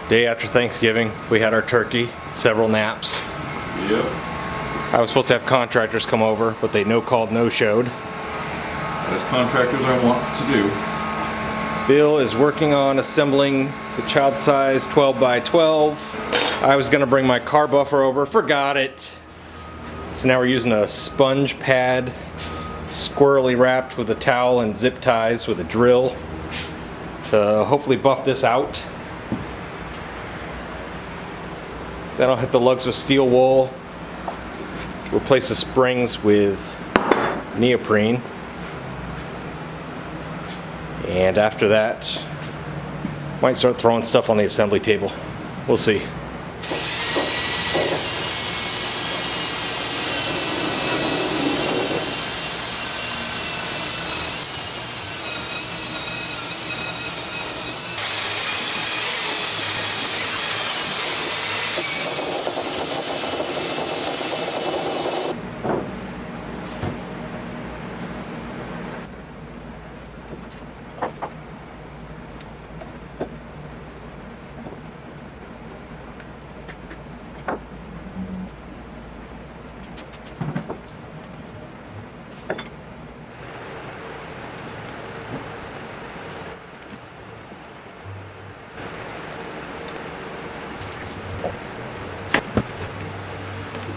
Day after Thanksgiving, we had our turkey, several naps. Yep. I was supposed to have contractors come over, but they no-called, no-showed. As contractors are wont to do. Bill is working on assembling the child size 12 by 12. I was gonna bring my car buffer over, forgot it. So now we're using a sponge pad, squirrely wrapped with a towel and zip ties with a drill to hopefully buff this out. Then I'll hit the lugs with steel wool, replace the springs with neoprene, and after that might start throwing stuff on the assembly table. We'll see.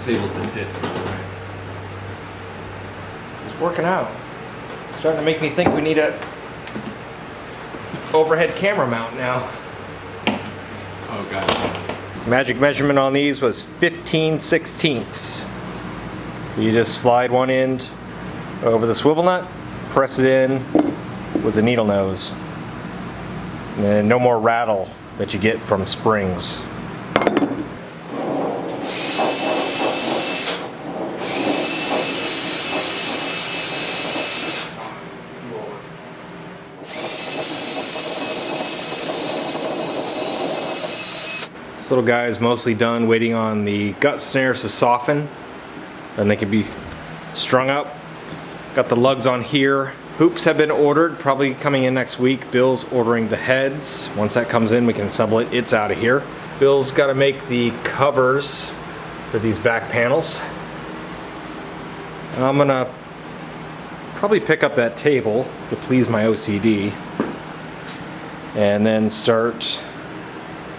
Table's the tit. It's working out. It's starting to make me think we need a overhead camera mount now. Oh god. Magic measurement on these was 15/16. So you just slide one end over the swivel nut, press it in with the needle nose. And then no more rattle that you get from springs. This little guy is mostly done, waiting on the gut snares to soften and they can be strung up. Got the lugs on here. Hoops have been ordered, probably coming in next week. Bill's ordering the heads. Once that comes in, we can assemble it. It's out of here. Bill's got to make the covers for these back panels. I'm gonna probably pick up that table to please my OCD and then start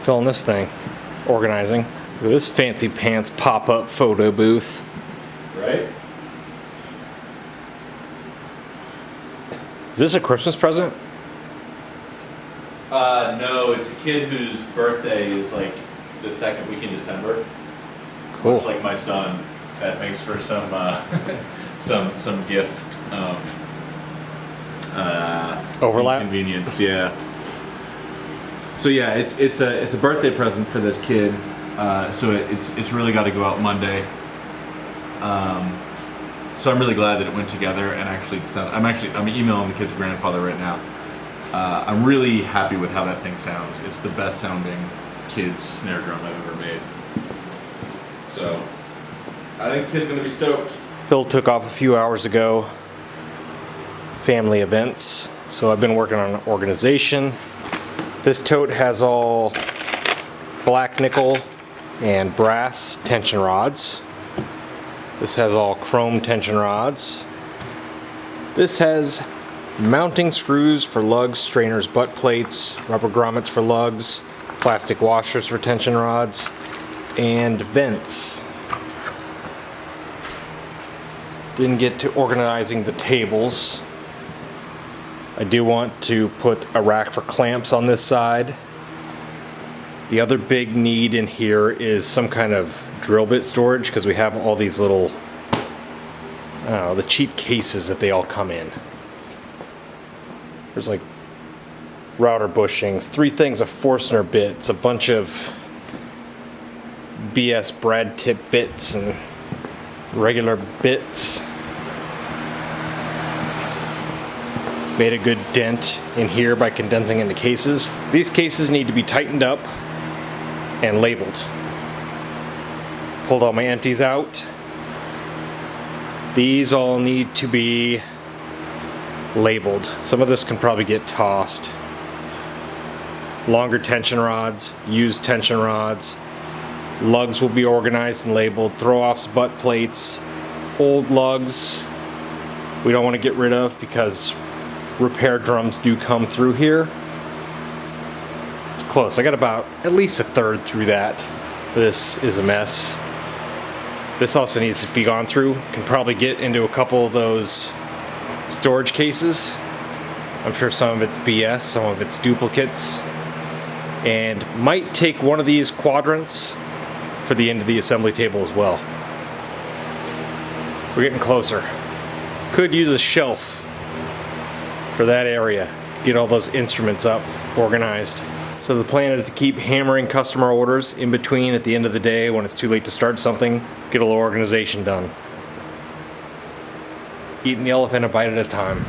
filling this thing. Organizing. Look at this fancy pants pop-up photo booth. Right? Is this a Christmas present? No, it's a kid whose birthday is like the second week in December. Cool. Much like my son. That makes for some some gift Overlap? inconvenience, yeah. So yeah, it's a birthday present for this kid. So it's really got to go out Monday. So I'm really glad that it went together and actually I'm emailing the kid's grandfather right now. I'm really happy with how that thing sounds. It's the best sounding kid's snare drum I've ever made. So I think the kid's gonna be stoked. Bill took off a few hours ago. Family events. So I've been working on organization. This tote has all black nickel and brass tension rods. This has all chrome tension rods. This has mounting screws for lugs, strainers, butt plates, rubber grommets for lugs, plastic washers for tension rods, and vents. Didn't get to organizing the tables. I do want to put a rack for clamps on this side. The other big need in here is some kind of drill bit storage because we have all these little, I don't know, the cheap cases that they all come in. There's like router bushings, 3 things of Forstner bits, a bunch of BS brad tip bits and regular bits. Made a good dent in here by condensing into cases. These cases need to be tightened up and labeled. Pulled all my empties out. These all need to be labeled. Some of this can probably get tossed. longer tension rods, used tension rods. Lugs will be organized and labeled. Throw-offs, butt plates, old lugs we don't want to get rid of because repair drums do come through here. It's close. I got about at least a third through that. This is a mess. This also needs to be gone through. Can probably get into a couple of those storage cases. I'm sure some of it's BS, some of it's duplicates. And might take one of these quadrants for the end of the assembly table as well. We're getting closer. Could use a shelf for that area. Get all those instruments up, organized. So the plan is to keep hammering customer orders in between at the end of the day when it's too late to start something, get a little organization done. Eating the elephant a bite at a time.